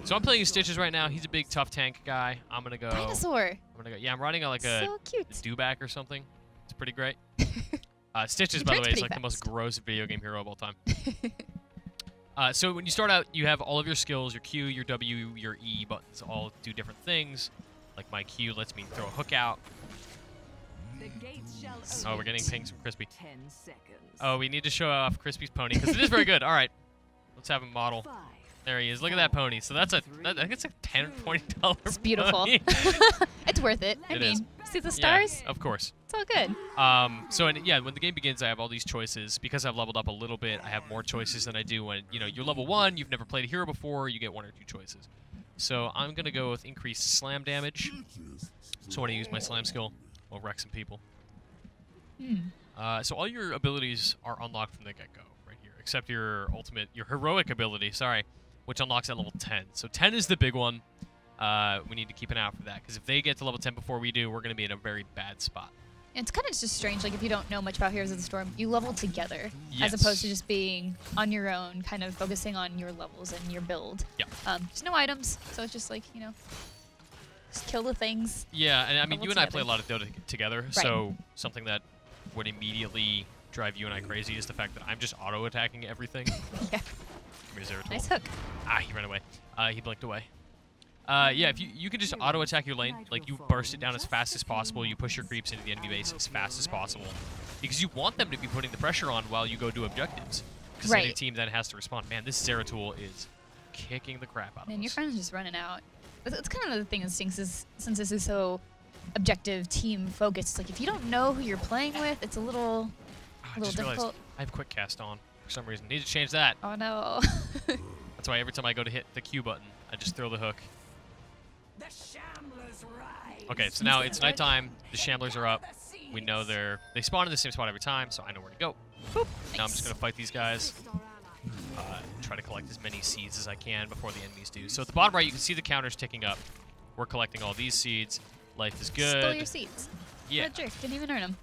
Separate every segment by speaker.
Speaker 1: So I'm playing Stitches right now. He's a big tough tank guy. I'm gonna go.
Speaker 2: Dinosaur.
Speaker 1: Yeah, I'm riding like a
Speaker 2: So cute.
Speaker 1: dewback or something. It's pretty great. Stitches, by the way, is like the most gross video game hero of all time. So when you start out, you have all of your skills, your Q, your W, your E buttons all do different things. Like my Q lets me throw a hook out. Oh, we're getting pings from Crispy.
Speaker 3: 10 seconds.
Speaker 1: Oh, we need to show off Crispy's pony because it is very good. All right, let's have him model.
Speaker 3: 5.
Speaker 1: There he is. Look at that pony. So that's I think it's a $10 or $20.
Speaker 2: It's beautiful. It's worth it. I mean, see the stars?
Speaker 1: Yeah, of course.
Speaker 2: It's all good.
Speaker 1: Yeah, when the game begins, I have all these choices. Because I've leveled up a little bit, I have more choices than I do when, you're level 1, you've never played a hero before, you get 1 or 2 choices. So I'm going to go with increased slam damage. So when I use my slam skill, we'll wreck some people. So all your abilities are unlocked from the get-go right here, except your heroic ability, which unlocks at level 10. So 10 is the big one. We need to keep an eye out for that, because if they get to level 10 before we do, we're going to be in a very bad spot.
Speaker 2: And it's kind of just strange, like if you don't know much about Heroes of the Storm, you level together,
Speaker 1: Yes.
Speaker 2: as opposed to just being on your own, kind of focusing on your levels and your build.
Speaker 1: Yeah.
Speaker 2: There's no items, so it's just like, just kill the things.
Speaker 1: Yeah, and I mean,
Speaker 2: level
Speaker 1: you and I
Speaker 2: together.
Speaker 1: play a lot of Dota together, so something that would immediately drive you and I crazy is the fact that I'm just auto-attacking everything.
Speaker 2: Yeah. Nice hook.
Speaker 1: Ah, he ran away. He blinked away. Yeah, if you can just auto-attack your lane, like you burst it down as fast as possible, you push your creeps into the enemy base as fast as possible, because you want them to be putting the pressure on while you go do objectives, because any team then has to respond. Man, this Zeratul is kicking the crap out of us.
Speaker 2: Man, your friend's just running out. It's kind of the thing that stinks is, since this is so objective, team-focused, it's like if you don't know who you're playing with, it's a little
Speaker 1: I just
Speaker 2: difficult.
Speaker 1: realized I have quick cast on for some reason. Need to change that.
Speaker 2: Oh no.
Speaker 1: That's why every time I go to hit the Q button, I just throw the hook.
Speaker 3: The Shamblers rise.
Speaker 1: Okay, so now it's nighttime. The Shamblers are up. We know they spawn in the same spot every time, so I know where to go. Boop. Now I'm just going to fight these guys. Try to collect as many seeds as I can before the enemies do. So at the bottom right, you can see the counters ticking up. We're collecting all these seeds. Life is good.
Speaker 2: Stole your seeds.
Speaker 1: Yeah.
Speaker 2: What a jerk. Didn't even earn them.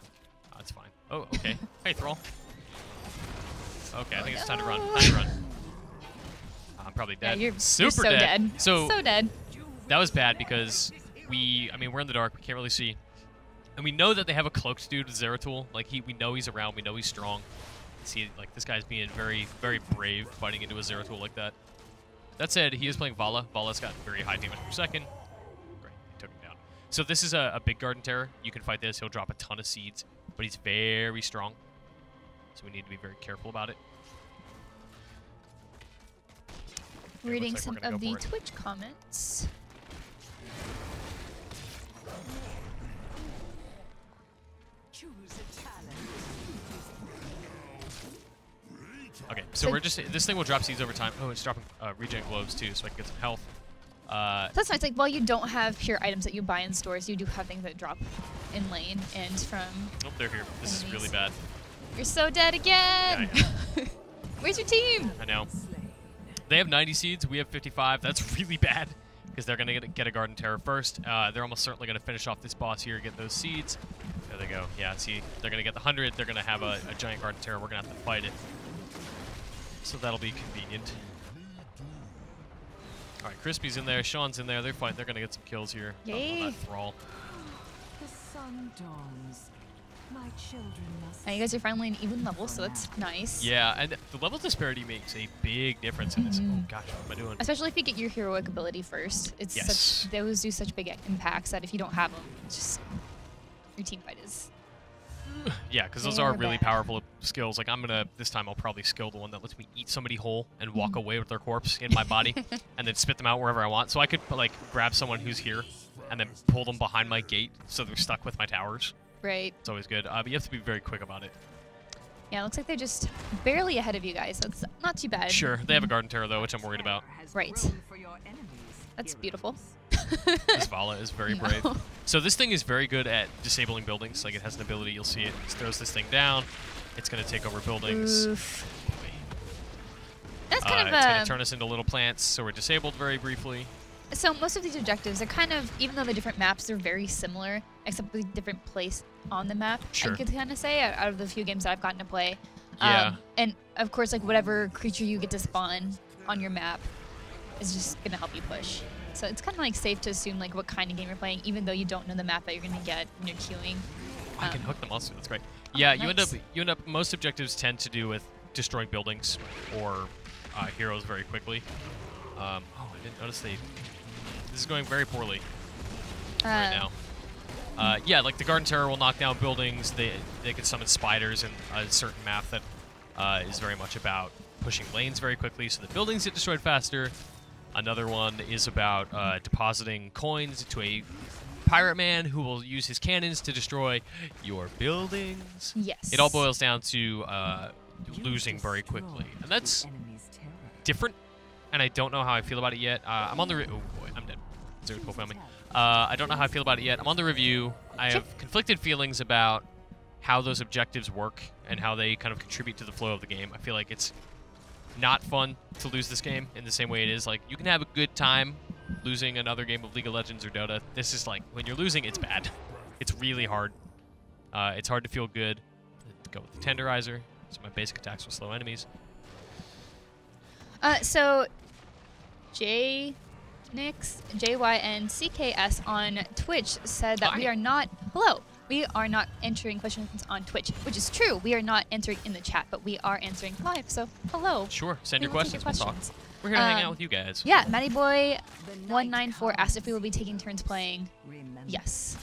Speaker 1: Oh, that's fine. Oh, okay. Hey, Thrall. Okay, I think it's time to run.
Speaker 2: no.
Speaker 1: Time to run. I'm probably dead.
Speaker 2: Yeah, you're
Speaker 1: super
Speaker 2: so dead.
Speaker 1: So
Speaker 2: dead.
Speaker 1: that was bad because we're in the dark. We can't really see. And we know that they have a cloaked dude with Zeratul. Like, we know he's around. We know he's strong. See, like, this guy's being very, very brave fighting into a Zeratul like that. That said, he is playing Vala. Vala's got very high damage per second. Great, he took him down. So this is a big Garden Terror. You can fight this. He'll drop a ton of seeds, but he's very strong. So we need to be very careful about it. Okay,
Speaker 2: Reading
Speaker 1: looks like
Speaker 2: some
Speaker 1: we're gonna
Speaker 2: of
Speaker 1: go
Speaker 2: the
Speaker 1: for it.
Speaker 2: Twitch comments.
Speaker 3: Choose a talent.
Speaker 1: Okay, so we're just this thing will drop seeds over time. Oh, it's dropping regen globes too, so I can get some health.
Speaker 2: So that's nice. Like, while you don't have pure items that you buy in stores, you do have things that drop in lane and from.
Speaker 1: Oh, they're here. This is really bad.
Speaker 2: You're so dead again.
Speaker 1: Yeah,
Speaker 2: Where's your team?
Speaker 1: I know. They have 90 seeds. We have 55. That's really bad because they're gonna get a Garden Terror first. They're almost certainly gonna finish off this boss here, get those seeds. There they go. Yeah, see, they're gonna get the 100. They're gonna have a giant Garden Terror. We're gonna have to fight it. So that'll be convenient. All right, Crispy's in there. Sean's in there. They're fighting. They're gonna get some kills here.
Speaker 2: Yay.
Speaker 1: Oh, that Thrall.
Speaker 3: The sun dawns. My children must.
Speaker 2: Now you guys are finally an even level, so that's nice.
Speaker 1: Yeah, and the level disparity makes a big difference in this. Oh gosh, what am I doing?
Speaker 2: Especially if you get your heroic ability first. It's such, those do such big impacts that if you don't have them, it's just your team fight is.
Speaker 1: Yeah, because those
Speaker 2: They're
Speaker 1: are really
Speaker 2: bad.
Speaker 1: powerful skills. Like this time I'll probably skill the one that lets me eat somebody whole and walk away with their corpse in my body and then spit them out wherever I want. So I could like grab someone who's here and then pull them behind my gate so they're stuck with my towers.
Speaker 2: Right.
Speaker 1: It's always good. But you have to be very quick about it.
Speaker 2: Yeah, it looks like they're just barely ahead of you guys, so it's not too bad.
Speaker 1: Sure, they have a Garden Terror though, which I'm worried about.
Speaker 2: Right. That's beautiful.
Speaker 1: This Vala is very brave. So this thing is very good at disabling buildings. Like, it has an ability, you'll see it. It throws this thing down. It's going to take over buildings.
Speaker 2: Oof. That's kind of
Speaker 1: it's going to turn us into little plants, so we're disabled very briefly.
Speaker 2: So most of these objectives are kind of, even though they're different maps, they're very similar, except with a different place on the map.
Speaker 1: Sure.
Speaker 2: I could kind of say out of the few games that I've gotten to play.
Speaker 1: Yeah.
Speaker 2: And of course, like whatever creature you get to spawn on your map is just gonna help you push. So it's kind of like safe to assume like what kind of game you're playing, even though you don't know the map that you're gonna get when you're queuing.
Speaker 1: I can hook them also. That's great. Yeah, you
Speaker 2: nice.
Speaker 1: end up. Most objectives tend to do with destroying buildings or heroes very quickly. Oh, I didn't notice they. This is going very poorly right now. Yeah, like the Garden Terror will knock down buildings. They can summon spiders in a certain map that is very much about pushing lanes very quickly, so the buildings get destroyed faster. Another one is about depositing coins into a pirate man who will use his cannons to destroy your buildings.
Speaker 2: Yes.
Speaker 1: It all boils down to losing very quickly, and that's different. And I don't know how I feel about it yet. I'm on the. Oh boy, I'm dead. Zero to family. I don't know how I feel about it yet. I'm on the review. I have conflicted feelings about how those objectives work and how they kind of contribute to the flow of the game. I feel like it's not fun to lose this game in the same way it is. Like, you can have a good time losing another game of League of Legends or Dota. This is like, when you're losing, it's bad. It's really hard. It's hard to feel good. Go with the Tenderizer, so my basic attacks will slow enemies.
Speaker 2: So JYNCKS on Twitch said that we are not answering questions on Twitch, which is true. We are not answering in the chat, but we are answering live. So hello.
Speaker 1: Sure, send your
Speaker 2: We will take
Speaker 1: questions. We'll talk. We're here to hang out with you guys.
Speaker 2: Yeah, MattyBoy194 asked if we will be taking turns playing. Yes.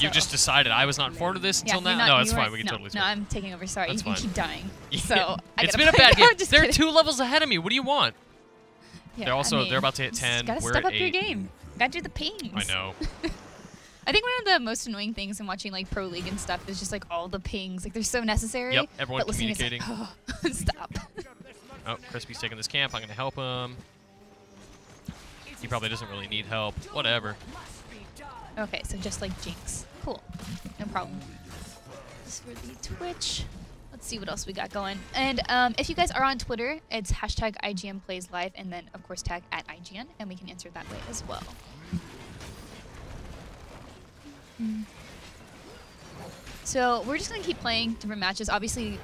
Speaker 1: You just decided. I was not informed of this until
Speaker 2: you're
Speaker 1: now?
Speaker 2: not-
Speaker 1: No, it's
Speaker 2: you
Speaker 1: fine.
Speaker 2: weren't-
Speaker 1: We can
Speaker 2: no,
Speaker 1: totally
Speaker 2: No,
Speaker 1: switch.
Speaker 2: I'm taking over. Sorry,
Speaker 1: That's
Speaker 2: you
Speaker 1: fine.
Speaker 2: keep dying.
Speaker 1: Yeah.
Speaker 2: So
Speaker 1: It's been a bad game.
Speaker 2: No, just
Speaker 1: They're
Speaker 2: kidding.
Speaker 1: 2 levels ahead of me. What do you want?
Speaker 2: Yeah,
Speaker 1: They're also
Speaker 2: I mean,
Speaker 1: they're about to hit
Speaker 2: just
Speaker 1: 10.
Speaker 2: Gotta
Speaker 1: We're
Speaker 2: step
Speaker 1: at
Speaker 2: up your
Speaker 1: 8.
Speaker 2: game. Gotta do the pings.
Speaker 1: I know.
Speaker 2: I think one of the most annoying things in watching like Pro League and stuff is just like all the pings. Like they're so necessary.
Speaker 1: Yep, everyone
Speaker 2: but listening is like,
Speaker 1: communicating.
Speaker 2: oh, stop.
Speaker 1: Oh, Crispy's taking this camp. I'm going to help him. He probably doesn't really need help. Whatever.
Speaker 2: Okay, so just like Jinx. Cool. No problem. Just for the Twitch. Let's see what else we got going. And if you guys are on Twitter, it's hashtag IGN Plays Live, and then of course tag at IGN, and we can answer that way as well. So we're just gonna keep playing different matches. Obviously,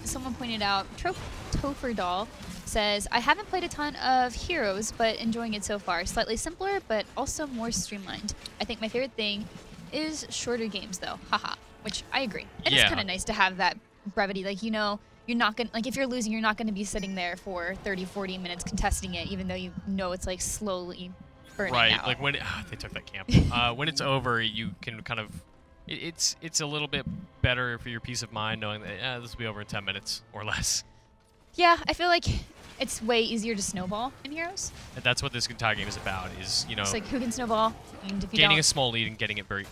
Speaker 2: someone pointed out, Topher says, I haven't played a ton of Heroes, but enjoying it so far. Slightly simpler, but also more streamlined. I think my favorite thing is shorter games, though. Haha. Which I agree. It is
Speaker 1: Yeah.
Speaker 2: kind of nice to have that brevity. Like, you know, you're not gonna, like, if you're losing, you're not gonna be sitting there for 30, 40 minutes contesting it, even though you know it's like slowly burning
Speaker 1: Right.
Speaker 2: out.
Speaker 1: Like when they took that camp. When it's over, you can kind of. It's a little bit better for your peace of mind knowing that this will be over in 10 minutes or less.
Speaker 2: Yeah, I feel like it's way easier to snowball in Heroes.
Speaker 1: And that's what this entire game is about. Is
Speaker 2: It's like who can snowball, and if you
Speaker 1: gaining
Speaker 2: don't,
Speaker 1: a small lead and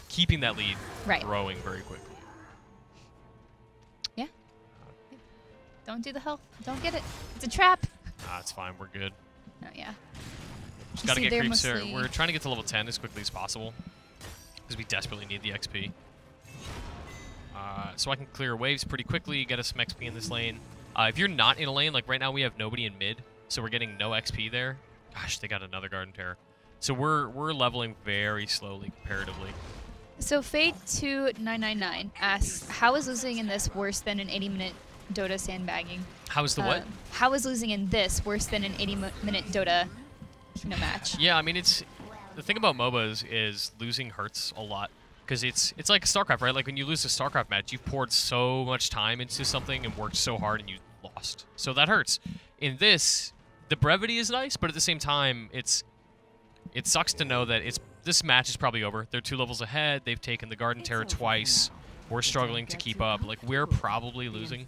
Speaker 1: keeping that lead,
Speaker 2: Right.
Speaker 1: growing very quickly.
Speaker 2: yeah, don't do the health, don't get it. It's a trap.
Speaker 1: It's fine. We're good.
Speaker 2: Oh yeah.
Speaker 1: Just gotta
Speaker 2: See,
Speaker 1: get
Speaker 2: they're
Speaker 1: creeps here.
Speaker 2: mostly-
Speaker 1: We're trying to get to level 10 as quickly as possible because we desperately need the XP. So I can clear waves pretty quickly, get us some XP in this lane. If you're not in a lane, like right now we have nobody in mid, so we're getting no XP there. Gosh, they got another Garden Terror. So we're leveling very slowly comparatively.
Speaker 2: So Fade2999 asks, how is losing in this worse than an 80-minute Dota sandbagging?
Speaker 1: How's the what?
Speaker 2: How is losing in this worse than an 80-minute Dota match?
Speaker 1: Yeah, I mean, the thing about MOBAs is losing hurts a lot. Because it's like StarCraft, right? Like when you lose a StarCraft match, you've poured so much time into something and worked so hard and you lost. So that hurts. In this, the brevity is nice, but at the same time, it sucks to know that this match is probably over. They're 2 levels ahead. They've taken the Garden Terror twice. We're struggling to keep up. Like, we're probably losing,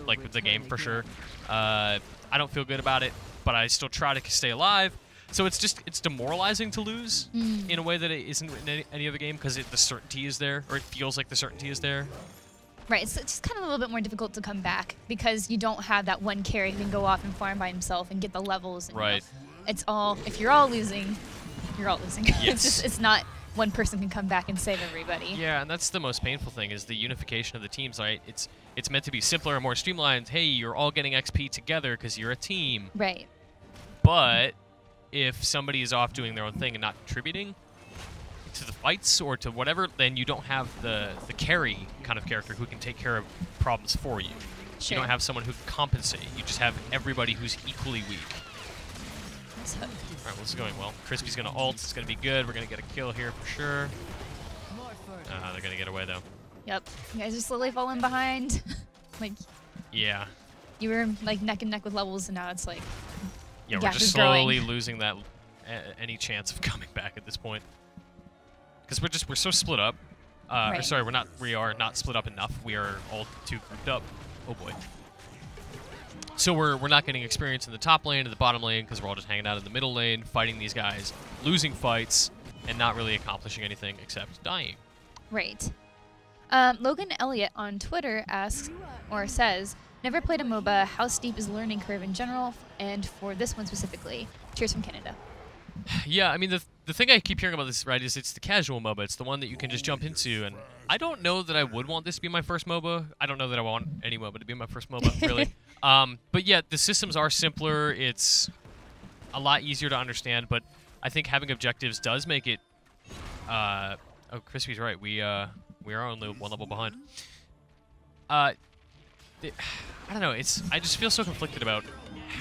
Speaker 1: like, with the game for sure. I don't feel good about it, but I still try to stay alive. So it's demoralizing to lose in a way that it isn't in any other game because the certainty is there, or it feels like the certainty is there.
Speaker 2: Right, it's just kind of a little bit more difficult to come back because you don't have that one carry who can go off and farm by himself and get the levels. And,
Speaker 1: Right.
Speaker 2: It's all, if you're all losing, you're all losing.
Speaker 1: Yes.
Speaker 2: It's not one person can come back and save everybody.
Speaker 1: Yeah, and that's the most painful thing is the unification of the teams, right? It's meant to be simpler and more streamlined. Hey, you're all getting XP together because you're a team.
Speaker 2: Right.
Speaker 1: But if somebody is off doing their own thing and not contributing to the fights or to whatever, then you don't have the carry kind of character who can take care of problems for you.
Speaker 2: Sure.
Speaker 1: You don't have someone who can compensate. You just have everybody who's equally weak.
Speaker 2: Nice hook.
Speaker 1: All right, well, this is going well. Crispy's gonna ult. It's gonna be good. We're gonna get a kill here for sure. They're gonna get away though.
Speaker 2: Yep. You guys are slowly falling behind. Like,
Speaker 1: Yeah.
Speaker 2: you were like neck and neck with levels, and now it's like,
Speaker 1: Yeah, we're
Speaker 2: gap
Speaker 1: just
Speaker 2: is growing.
Speaker 1: slowly losing that any chance of coming back at this point. Because we're so split up. Or
Speaker 2: Right.
Speaker 1: sorry, we are not split up enough. We are all too grouped up. Oh boy. So we're not getting experience in the top lane and the bottom lane because we're all just hanging out in the middle lane, fighting these guys, losing fights, and not really accomplishing anything except dying.
Speaker 2: right. Logan Elliott on Twitter asks, or says, never played a MOBA. How steep is the learning curve in general, and for this one specifically? Cheers from Canada.
Speaker 1: Yeah, I mean, the thing I keep hearing about this, right, is it's the casual MOBA. It's the one that you can just jump into, and I don't know that I would want this to be my first MOBA. I don't know that I want any MOBA to be my first MOBA, really. But yeah, the systems are simpler. It's a lot easier to understand, but I think having objectives does make it... oh, Crispy's right. We are only one level behind. I don't know. I just feel so conflicted about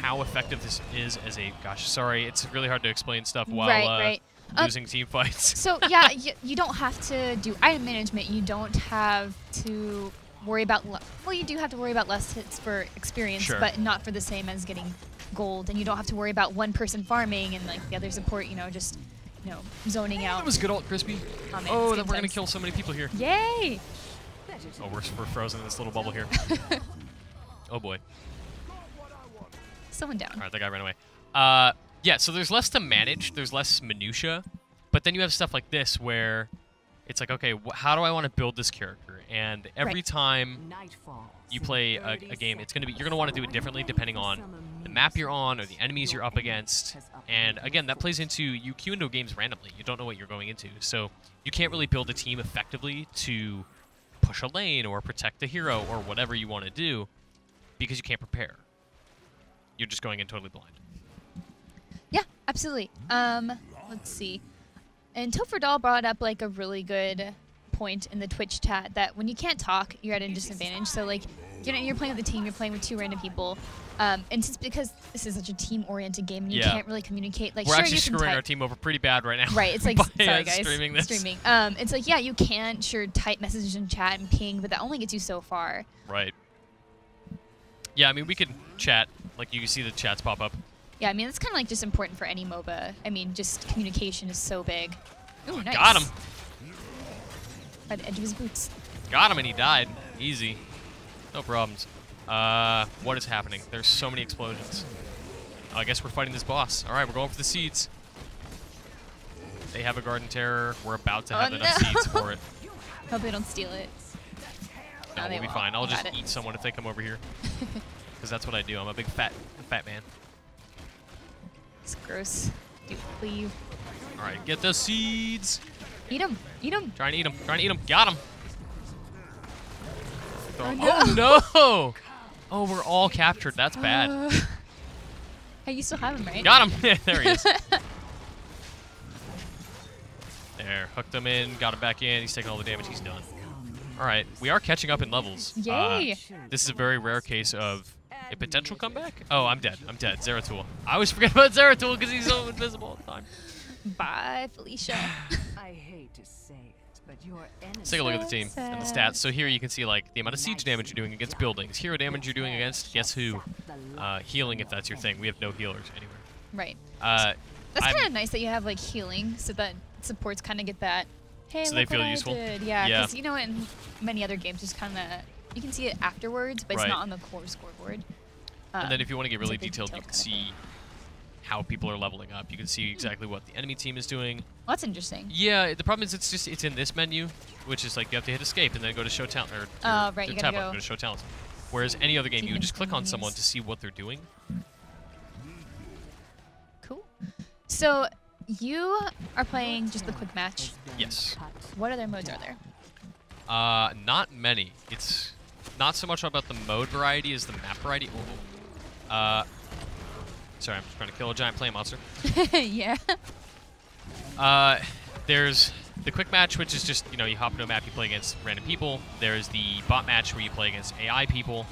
Speaker 1: how effective this is as a... Gosh, sorry. It's really hard to explain stuff while
Speaker 2: Right.
Speaker 1: losing team fights.
Speaker 2: So yeah, you don't have to do item management. You don't have to worry about... well, you do have to worry about less hits for experience,
Speaker 1: Sure.
Speaker 2: but not for the same as getting gold. And you don't have to worry about one person farming and like the other support, just, zoning out.
Speaker 1: That was good ult, Crispy.
Speaker 2: Oh, man,
Speaker 1: Oh,
Speaker 2: it's
Speaker 1: then
Speaker 2: game
Speaker 1: we're going to
Speaker 2: times.
Speaker 1: kill so many people here.
Speaker 2: Yay!
Speaker 1: Oh, we're frozen in this little bubble here. Oh, boy.
Speaker 2: Someone down.
Speaker 1: All right, that guy ran away. Yeah, so there's less to manage. There's less minutia. But then you have stuff like this where it's like, okay, how do I want to build this character? And every
Speaker 2: Right.
Speaker 1: time you play a game, you're going to want to do it differently depending on the map you're on or the enemies you're up against. And again, that plays into, you queue into games randomly. You don't know what you're going into. So you can't really build a team effectively to push a lane or protect the hero or whatever you want to do because you can't prepare. You're just going in totally blind.
Speaker 2: Yeah, absolutely. Let's see. And Topher Doll brought up like a really good point in the Twitch chat that when you can't talk, you're at a disadvantage. So like, you're playing with a team, you're playing with two random people, and since because this is such a team-oriented game, and you
Speaker 1: Yeah.
Speaker 2: can't really communicate. Like,
Speaker 1: We're
Speaker 2: sure,
Speaker 1: actually
Speaker 2: you can
Speaker 1: screwing
Speaker 2: type.
Speaker 1: our team over pretty bad right now.
Speaker 2: Right, it's like,
Speaker 1: by,
Speaker 2: sorry guys,
Speaker 1: streaming this.
Speaker 2: It's like, yeah, you can sure type messages in chat and ping, but that only gets you so far.
Speaker 1: Right. Yeah, I mean, we can chat. Like, you can see the chats pop up.
Speaker 2: Yeah, I mean, it's kind of like just important for any MOBA. I mean, just communication is so big. Ooh, nice.
Speaker 1: Got him.
Speaker 2: By the edge of his boots.
Speaker 1: Got him, and he died. Easy. No problems. What is happening? There's so many explosions. I guess we're fighting this boss. All right, we're going for the seeds. They have a Garden Terror. We're about to have enough seeds for it.
Speaker 2: Hope they don't steal it.
Speaker 1: No,
Speaker 2: they
Speaker 1: we'll be
Speaker 2: won't.
Speaker 1: fine. I'll
Speaker 2: Got
Speaker 1: just
Speaker 2: it.
Speaker 1: eat someone if they come over here. Because that's what I do. I'm a big fat man.
Speaker 2: It's gross. Do cleave.
Speaker 1: All right, get the seeds.
Speaker 2: Eat them. Eat them.
Speaker 1: Trying to eat him. Trying to eat him. Got him.
Speaker 2: Oh,
Speaker 1: Oh, no. Oh, we're all captured. That's bad.
Speaker 2: Hey, you still have him, right?
Speaker 1: Got him. There he is. There. Hooked him in. Got him back in. He's taking all the damage. He's done. All right. We are catching up in levels.
Speaker 2: Yay.
Speaker 1: This is a very rare case of a potential comeback. Oh, I'm dead. I'm dead. Zeratul. I always forget about Zeratul because he's so invisible all the time.
Speaker 2: Bye, Felicia.
Speaker 3: I hate to say it, but your enemy.
Speaker 1: Let's take a look at the team
Speaker 2: So
Speaker 1: and the
Speaker 2: sad.
Speaker 1: stats. So here you can see like the amount of siege damage you're doing against buildings, hero damage you're doing against guess who, healing if that's your thing. We have no healers anywhere.
Speaker 2: Right.
Speaker 1: Uh,
Speaker 2: That's
Speaker 1: I'm-
Speaker 2: kind of nice that you have like healing, so that supports kind of get that. Hey,
Speaker 1: So
Speaker 2: look
Speaker 1: they
Speaker 2: what
Speaker 1: feel
Speaker 2: I
Speaker 1: useful?
Speaker 2: did. Yeah,
Speaker 1: Yeah.
Speaker 2: because you know in many other games, just kind of you can see it afterwards, but
Speaker 1: Right.
Speaker 2: it's not on the core scoreboard.
Speaker 1: And then if you want to get
Speaker 2: it's a
Speaker 1: really
Speaker 2: big
Speaker 1: detailed, you
Speaker 2: detailed
Speaker 1: can
Speaker 2: kinda
Speaker 1: see how people are leveling up. You can see exactly what the enemy team is doing.
Speaker 2: Well, that's interesting.
Speaker 1: Yeah, the problem is it's in this menu, which is like you have to hit escape and then go to show talent or
Speaker 2: Right,
Speaker 1: the
Speaker 2: you
Speaker 1: tab
Speaker 2: gotta
Speaker 1: button,
Speaker 2: go.
Speaker 1: to show talent. Whereas any other game,
Speaker 2: See
Speaker 1: you would
Speaker 2: things
Speaker 1: just click
Speaker 2: from
Speaker 1: on someone
Speaker 2: menus.
Speaker 1: to see what they're doing.
Speaker 2: Cool. So you are playing just the quick match.
Speaker 1: Yes.
Speaker 2: What other modes are there?
Speaker 1: Not many. It's not so much about the mode variety as the map variety. Sorry, I'm just trying to kill a giant plane monster.
Speaker 2: Yeah.
Speaker 1: There's the quick match, which is just, you hop into a map, you play against random people. There's the bot match where you play against AI people.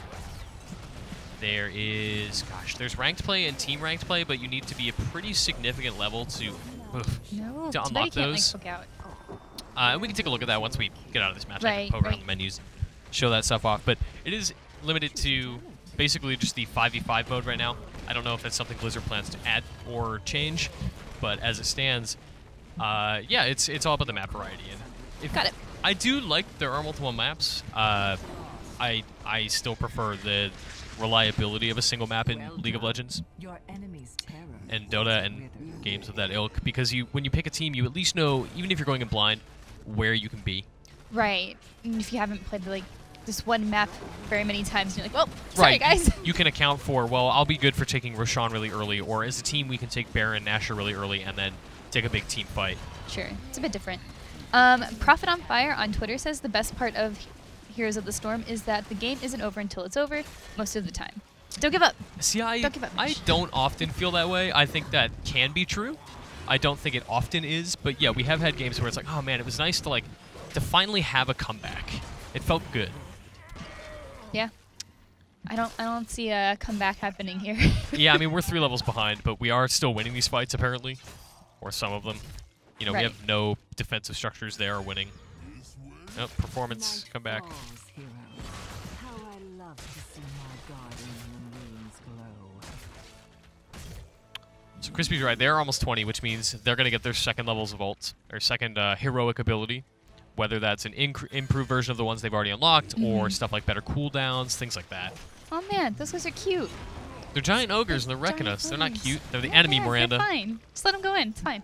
Speaker 1: There is, gosh, there's ranked play and team ranked play, but you need to be a pretty significant level to,
Speaker 2: No,
Speaker 1: to
Speaker 2: too bad
Speaker 1: unlock
Speaker 2: you can't,
Speaker 1: those.
Speaker 2: like, book out.
Speaker 1: And we can take a look at that once we get out of this match. I
Speaker 2: Right,
Speaker 1: can poke around
Speaker 2: right.
Speaker 1: the menus, show that stuff off. But it is limited to basically just the 5v5 mode right now. I don't know if that's something Blizzard plans to add or change, but as it stands, yeah, it's all about the map variety. And if
Speaker 2: Got it.
Speaker 1: I do like there are multiple maps. I still prefer the reliability of a single map in League of Legends
Speaker 3: Your enemy's terror
Speaker 1: and Dota and games of that ilk, because when you pick a team, you at least know, even if you're going in blind, where you can be.
Speaker 2: Right. And if you haven't played like this one map very many times, you're like, oh, sorry guys.
Speaker 1: You can account for, well, I'll be good for taking Roshan really early, or as a team we can take Baron, Nashor really early, and then take a big team fight.
Speaker 2: Sure, it's a bit different. Prophet on Fire on Twitter says the best part of Heroes of the Storm is that the game isn't over until it's over most of the time. Don't give up.
Speaker 1: See,
Speaker 2: Don't give up,
Speaker 1: I
Speaker 2: Mitch.
Speaker 1: don't often feel that way. I think that can be true. I don't think it often is, but yeah, we have had games where it's like, oh man, it was nice to finally have a comeback. It felt good.
Speaker 2: Yeah. I don't see a comeback happening here.
Speaker 1: Yeah, I mean, we're 3 levels behind, but we are still winning these fights, apparently. Or some of them. You know, we
Speaker 2: Right.
Speaker 1: have no defensive structures there winning. Oh, performance,
Speaker 3: Night
Speaker 1: come back.
Speaker 3: falls, hero. How I love to see my guardian ruins glow.
Speaker 1: So Crispy's right. They're almost 20, which means they're going to get their second levels of ult, or second heroic ability, whether that's an improved version of the ones they've already unlocked, or stuff like better cooldowns, things like that.
Speaker 2: Oh man, those guys are cute.
Speaker 1: They're giant ogres, and they're wrecking
Speaker 2: Giant
Speaker 1: us. They're not
Speaker 2: ogres.
Speaker 1: cute. They're the enemy,
Speaker 2: Yes,
Speaker 1: Miranda.
Speaker 2: They're fine. Just let them go in. It's fine.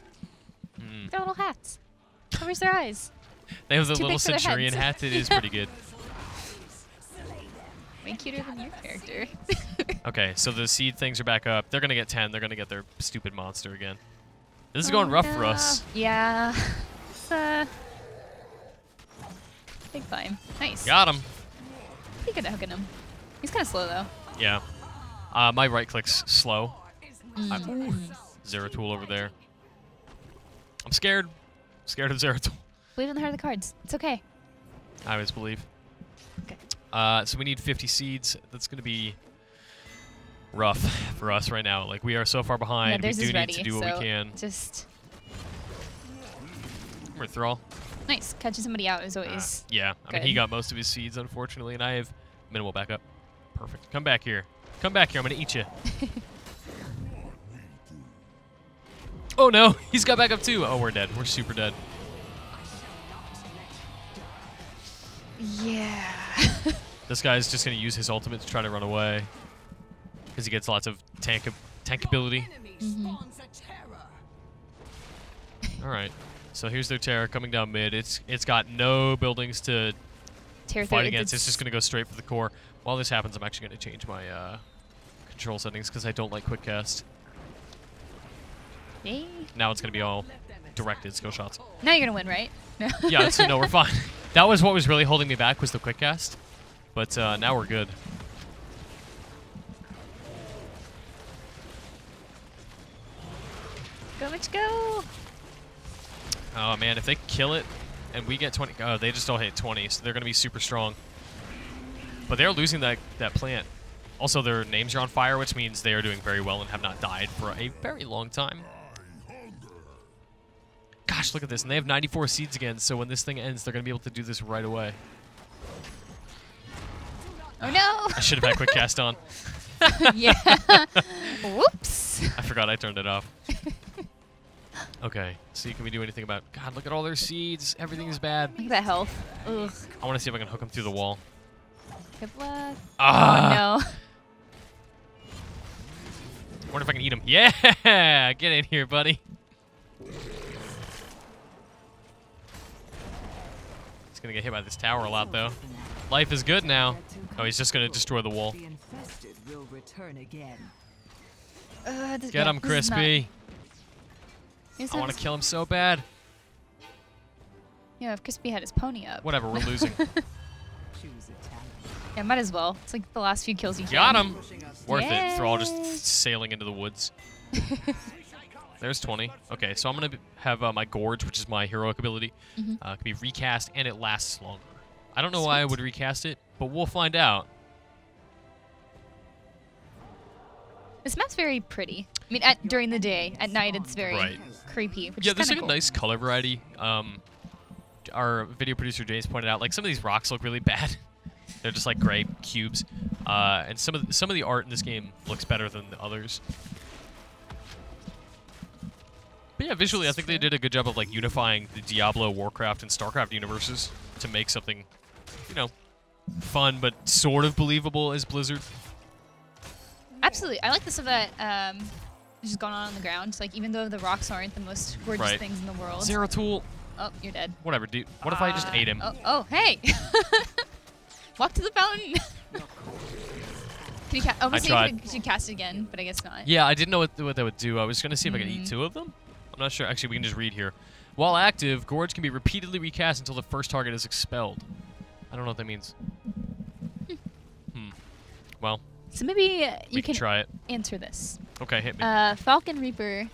Speaker 1: Mm.
Speaker 2: They're little hats. Covers their eyes.
Speaker 1: They have the
Speaker 2: Too
Speaker 1: little
Speaker 2: big for their
Speaker 1: Centurion
Speaker 2: heads.
Speaker 1: hat. It is
Speaker 2: Yeah.
Speaker 1: pretty good.
Speaker 2: Way cuter than your character.
Speaker 1: Okay, so the seed things are back up. They're going to get 10. They're going to get their stupid monster again. This is going rough for us.
Speaker 2: Yeah. It's, big climb. Nice.
Speaker 1: Got him.
Speaker 2: Pretty good at hooking him. He's kind of slow though.
Speaker 1: Yeah. My right click's slow.
Speaker 2: Mm.
Speaker 1: Zeratul over there. I'm scared. Scared of Zeratul.
Speaker 2: Believe in the heart of the cards. It's okay.
Speaker 1: I always believe.
Speaker 2: Okay.
Speaker 1: So we need 50 seeds. That's going to be rough for us right now. Like, we are so far
Speaker 2: Yeah,
Speaker 1: behind. We
Speaker 2: theirs
Speaker 1: do
Speaker 2: is
Speaker 1: need
Speaker 2: ready,
Speaker 1: to do what
Speaker 2: so
Speaker 1: we can.
Speaker 2: just
Speaker 1: We're Thrall.
Speaker 2: nice. Catching somebody out is always
Speaker 1: Yeah. I mean, he
Speaker 2: good.
Speaker 1: got most of his seeds, unfortunately, and I have minimal backup. Perfect. Come back here. Come back here. I'm going to eat you. Oh, no. He's got backup, too. Oh, we're dead. We're super dead.
Speaker 2: yeah.
Speaker 1: This guy's just going to use his ultimate to try to run away. Because he gets lots of tankability. All right. So here's their terror coming down mid. It's got no buildings to
Speaker 2: Tear
Speaker 1: fight
Speaker 2: through.
Speaker 1: against. It's just going to go straight for the core. While this happens, I'm actually going to change my control settings because I don't like quick cast.
Speaker 2: Yay.
Speaker 1: Now it's going to be all directed skill shots.
Speaker 2: Now you're gonna win, right?
Speaker 1: Yeah, so no, we're fine. That was what was really holding me back, was the quick cast. But now we're good.
Speaker 2: Go, Mitch, go.
Speaker 1: Oh man, if they kill it and we get 20, oh, they just don't hit 20, so they're going to be super strong. But they're losing that plant. Also, their names are on fire, which means they are doing very well and have not died for a very long time. Gosh, look at this. And they have 94 seeds again, so when this thing ends, they're going to be able to do this right away.
Speaker 2: Oh no.
Speaker 1: I should have had quick cast on.
Speaker 2: Yeah. Whoops.
Speaker 1: I forgot I turned it off. Okay, see, can we do anything about... God, look at all their seeds. Everything is bad.
Speaker 2: Look at that health. Ugh.
Speaker 1: I want to see if I can hook them through the wall.
Speaker 2: Good luck.
Speaker 1: Ah!
Speaker 2: Oh no.
Speaker 1: I wonder if I can eat them. Yeah! Get in here, buddy. He's going to get hit by this tower a lot, though. Life is good now. Oh, he's just going to destroy the wall.
Speaker 3: The infested will return again.
Speaker 1: Get him, Crispy. I want to
Speaker 2: to
Speaker 1: kill him so bad.
Speaker 2: Yeah, if Crispy had his pony up.
Speaker 1: Whatever, we're losing.
Speaker 3: Choose a talent.
Speaker 2: Yeah, might as well. It's like the last few kills you
Speaker 1: Got
Speaker 2: can.
Speaker 1: him. Worth it. Thrall
Speaker 2: Yay.
Speaker 1: just sailing into the woods. There's 20. Okay, so I'm going to have my Gorge, which is my heroic ability, can be recast, and it lasts longer. I don't know why I would recast it, but we'll find out.
Speaker 2: This map's very pretty. I mean, during the day. At night, it's very
Speaker 1: Right.
Speaker 2: creepy, which
Speaker 1: Yeah,
Speaker 2: is
Speaker 1: there's
Speaker 2: kind
Speaker 1: like
Speaker 2: of
Speaker 1: a
Speaker 2: cool.
Speaker 1: nice color variety. Our video producer James pointed out, like some of these rocks look really bad. They're just like gray cubes, and some of the art in this game looks better than the others. But yeah, visually, I think they did a good job of like unifying the Diablo, Warcraft, and StarCraft universes to make something, you know, fun but sort of believable as Blizzard.
Speaker 2: Absolutely. I like the stuff that is just going on the ground. Like, even though the rocks aren't the most gorgeous
Speaker 1: Right.
Speaker 2: things in the world.
Speaker 1: Zeratul,
Speaker 2: Oh, you're dead.
Speaker 1: whatever, dude. What if I just ate him?
Speaker 2: Oh, hey! Walk to the fountain! Can you almost
Speaker 1: tried.
Speaker 2: you should cast it again, but I guess not.
Speaker 1: Yeah, I didn't know what that would do. I was gonna see if I could eat 2 of them. I'm not sure. Actually, we can just read here. While active, Gorge can be repeatedly recast until the first target is expelled. I don't know what that means. Well,
Speaker 2: So maybe
Speaker 1: we
Speaker 2: you
Speaker 1: can
Speaker 2: can
Speaker 1: try it.
Speaker 2: answer this.
Speaker 1: Okay, hit me.
Speaker 2: Falcon Reaper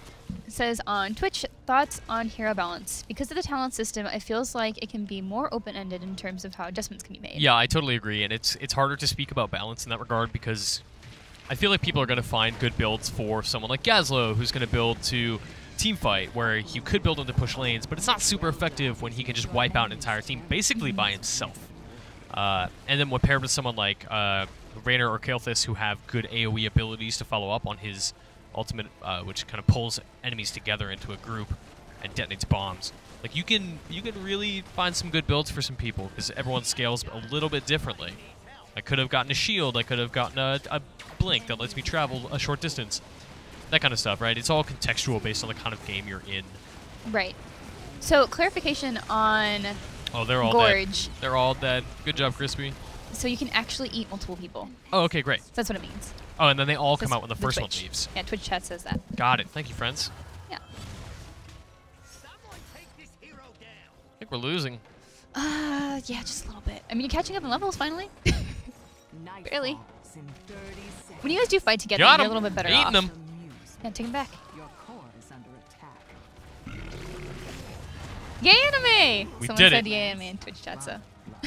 Speaker 2: says on Twitch, thoughts on hero balance. Because of the talent system, it feels like it can be more open-ended in terms of how adjustments can be made.
Speaker 1: Yeah, I totally agree, and it's harder to speak about balance in that regard because I feel like people are going to find good builds for someone like Gazlo, who's going to build to team fight, where you could build him to push lanes, but it's not super effective when he can just wipe out an entire team basically by himself. And then when paired with someone like Raynor or Kael'thas, who have good AoE abilities to follow up on his ultimate, which kind of pulls enemies together into a group and detonates bombs. Like you can really find some good builds for some people because everyone scales a little bit differently. I could have gotten a shield. I could have gotten a blink that lets me travel a short distance. That kind of stuff, right? It's all contextual based on the kind of game you're in.
Speaker 2: Right. So clarification on
Speaker 1: Oh, they're all
Speaker 2: Gorge.
Speaker 1: dead. They're all dead. Good job, Crispy.
Speaker 2: So you can actually eat multiple people.
Speaker 1: Oh, okay, great.
Speaker 2: So that's what it means.
Speaker 1: Oh, and then they all come
Speaker 2: That's
Speaker 1: out when the
Speaker 2: the
Speaker 1: first one
Speaker 2: Twitch.
Speaker 1: leaves.
Speaker 2: Yeah, Twitch chat says that.
Speaker 1: Got it. Thank you, friends.
Speaker 2: Yeah.
Speaker 1: I think we're losing.
Speaker 2: Yeah, just a little bit. I mean, you're catching up in levels finally. Barely.
Speaker 3: Falls in 30 seconds.
Speaker 2: When you guys do fight together,
Speaker 1: Got
Speaker 2: you're a
Speaker 1: him.
Speaker 2: little bit better
Speaker 1: Eating
Speaker 2: off.
Speaker 1: them.
Speaker 2: Yeah, take him back.
Speaker 3: Your core is under attack.
Speaker 2: Yay anime!
Speaker 1: We
Speaker 2: Someone
Speaker 1: did
Speaker 2: said
Speaker 1: it.
Speaker 2: yay anime in Twitch chat, so.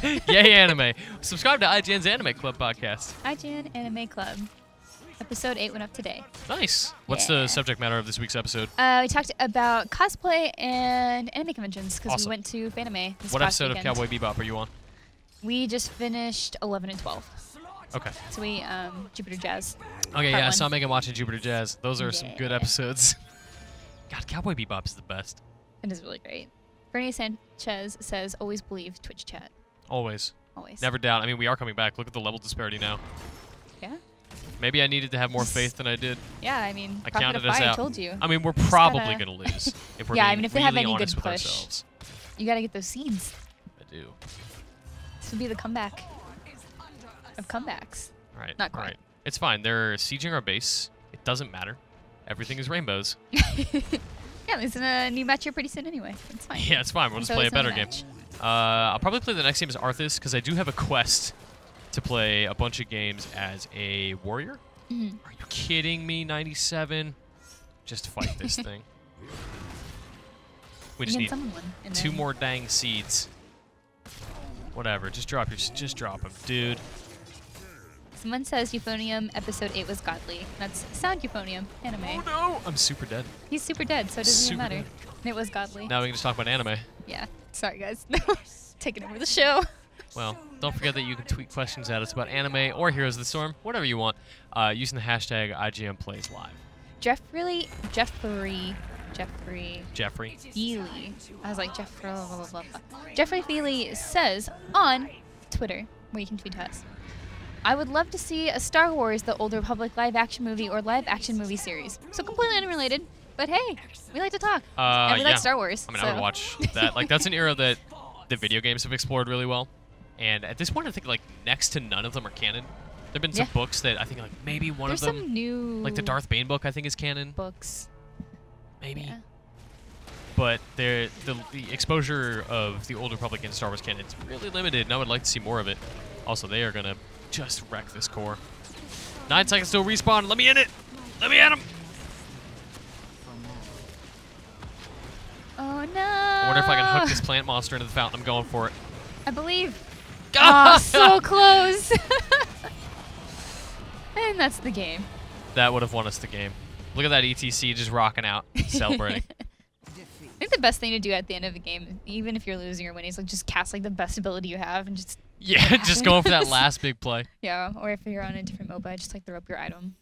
Speaker 1: Yay, anime. Subscribe to IGN's Anime Club podcast.
Speaker 2: IGN Anime Club. Episode 8 went up today.
Speaker 1: Nice. What's
Speaker 2: Yeah.
Speaker 1: the subject matter of this week's episode?
Speaker 2: We talked about cosplay and anime conventions because
Speaker 1: Awesome.
Speaker 2: we went to Fanime this
Speaker 1: What
Speaker 2: past
Speaker 1: episode
Speaker 2: weekend.
Speaker 1: of Cowboy Bebop are you on?
Speaker 2: We just finished 11 and 12.
Speaker 1: Okay.
Speaker 2: So we, Jupiter Jazz.
Speaker 1: Okay, yeah, I
Speaker 2: one.
Speaker 1: saw Megan watching Jupiter Jazz. Those are some good
Speaker 2: Yeah.
Speaker 1: episodes. God, Cowboy Bebop is the best.
Speaker 2: It is really great. Bernie Sanchez says, always believe Twitch chat.
Speaker 1: Always.
Speaker 2: Always.
Speaker 1: Never doubt. I mean, we are coming back. Look at the level disparity now.
Speaker 2: Yeah?
Speaker 1: Maybe I needed to have more faith than I did.
Speaker 2: Yeah, I mean,
Speaker 1: I
Speaker 2: Prophet
Speaker 1: counted
Speaker 2: of
Speaker 1: us
Speaker 2: Fire
Speaker 1: out.
Speaker 2: told you.
Speaker 1: I mean, we're
Speaker 2: Just
Speaker 1: probably
Speaker 2: gotta-
Speaker 1: going to lose if we're
Speaker 2: Yeah, I
Speaker 1: being
Speaker 2: mean, if they have
Speaker 1: really
Speaker 2: any good
Speaker 1: honest with
Speaker 2: push.
Speaker 1: ourselves.
Speaker 2: You gotta get those seeds.
Speaker 1: I do.
Speaker 2: This would be the comeback of comebacks.
Speaker 1: All right.
Speaker 2: Not
Speaker 1: all
Speaker 2: quite.
Speaker 1: right. It's fine. They're sieging our base. It doesn't matter. Everything is rainbows.
Speaker 2: Yeah, there's a new match here pretty soon anyway. It's fine.
Speaker 1: Yeah, it's fine. We'll just
Speaker 2: Until
Speaker 1: play a
Speaker 2: it's not
Speaker 1: better game.
Speaker 2: match.
Speaker 1: I'll probably play the next game as Arthas because I do have a quest to play a bunch of games as a warrior.
Speaker 2: Mhm.
Speaker 1: Are you kidding me? 97? Just fight this thing. We
Speaker 2: You
Speaker 1: just
Speaker 2: can
Speaker 1: need
Speaker 2: summon one. And
Speaker 1: 2
Speaker 2: then-
Speaker 1: more dang seeds. Whatever. Just drop them, dude.
Speaker 2: Someone says Euphonium episode 8 was godly. That's Sound Euphonium anime.
Speaker 1: Oh no! I'm super dead.
Speaker 2: He's super dead, so it doesn't even
Speaker 1: Super
Speaker 2: matter.
Speaker 1: dead.
Speaker 2: And it was godly.
Speaker 1: Now we can just talk about anime.
Speaker 2: Yeah. Sorry, guys. Taking over the show.
Speaker 1: Well, don't forget that you can tweet questions at us about anime or Heroes of the Storm, whatever you want, using the hashtag IGNPlaysLive.
Speaker 2: Jeffrey Feely. I was like, Jeffrey Feely says on Twitter, where you can tweet to us, I would love to see a Star Wars The Old Republic live-action movie or live-action movie series. So completely unrelated, but hey, we like to talk. And we
Speaker 1: Yeah.
Speaker 2: like Star Wars.
Speaker 1: I mean,
Speaker 2: so.
Speaker 1: I would watch that. Like, that's an era that the video games have explored really well. And at this point, I think, like, next to none of them are canon. There have been some
Speaker 2: Yeah.
Speaker 1: books that I think, like, maybe one
Speaker 2: There's
Speaker 1: of them,
Speaker 2: some new
Speaker 1: like the Darth Bane book, I think is canon.
Speaker 2: books.
Speaker 1: Maybe.
Speaker 2: Yeah.
Speaker 1: But the exposure of the Old Republic in Star Wars canon is really limited, and I would like to see more of it. Also, they are going to just wreck this core. 9 seconds till respawn. Let me in it. Let me at him.
Speaker 2: Oh no!
Speaker 1: I wonder if I can hook this plant monster into the fountain. I'm going for it.
Speaker 2: I believe. Oh, so close! And that's the game.
Speaker 1: That would have won us the game. Look at that ETC just rocking out, celebrating.
Speaker 2: I think the best thing to do at the end of the game, even if you're losing or winning, is like just cast like the best ability you have and just
Speaker 1: Yeah, just going for that last big play.
Speaker 2: yeah, or if you're on a different MOBA, just like throw up your item.